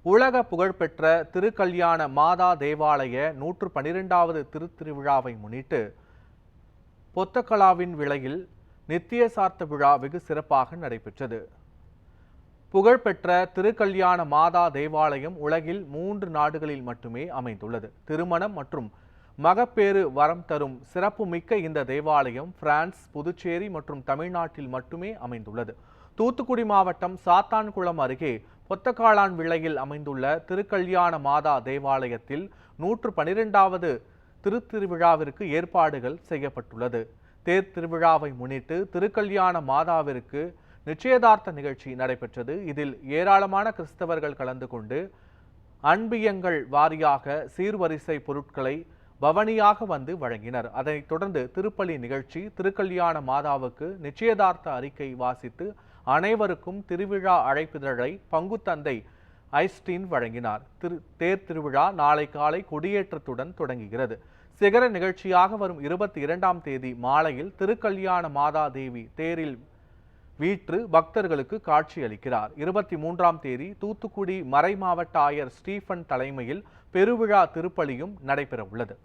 உலக புகழ்பெற்ற திருக்கல்யாண மாதா தேவாலய 112வது திருத்திருவிழாவை முன்னிட்டு பொத்தகலாவின் விலையில் நித்திய சார்த்த விழா வெகு சிறப்பாக நடைபெற்றது. புகழ்பெற்ற திருக்கல்யாண மாதா தேவாலயம் உலகில் 3 நாடுகளில் மட்டுமே அமைந்துள்ளது. திருமணம் மற்றும் மகப்பேறு வரம் தரும் சிறப்புமிக்க இந்த தேவாலயம் பிரான்ஸ், புதுச்சேரி மற்றும் தமிழ்நாட்டில் மட்டுமே அமைந்துள்ளது. தூத்துக்குடி மாவட்டம் சாத்தான்குளம் அருகே பொத்தகாளான் விளையில் அமைந்துள்ள திருக்கல்யாண மாதா தேவாலயத்தில் 112வது திருத்திருவிழாவிற்கு ஏற்பாடுகள் செய்யப்பட்டுள்ளது. தேர் திருவிழாவை முன்னிட்டு திருக்கல்யாண மாதாவிற்கு நிச்சயதார்த்த நிகழ்ச்சி நடைபெற்றது. இதில் ஏராளமான கிறிஸ்தவர்கள் கலந்து கொண்டு அன்பியங்கள் வாரியாக சீர்வரிசை பொருட்களை பவனியாக வந்து வழங்கினர். அதைத் தொடர்ந்து திருப்பலி நிகழ்ச்சி, திருக்கல்யாண மாதாவுக்கு நிச்சயதார்த்த அறிக்கை வாசித்து அனைவருக்கும் திருவிழா அழைப்பிதழை பங்குத்தந்தை ஐஸ்டீன் வழங்கினார். தேர் திருவிழா நாளை காலை கொடியேற்றத்துடன் தொடங்குகிறது. சிகர நிகழ்ச்சியாக வரும் 22ஆம் தேதி மாலையில் திருக்கல்யாண மாதா தேவி தேரில் வீற்று பக்தர்களுக்கு காட்சி அளிக்கிறார். 23ஆம் தேதி தூத்துக்குடி மறைமாவட்ட ஆயர் ஸ்டீபன் தலைமையில் பெருவிழா திருப்பலியும் நடைபெற உள்ளது.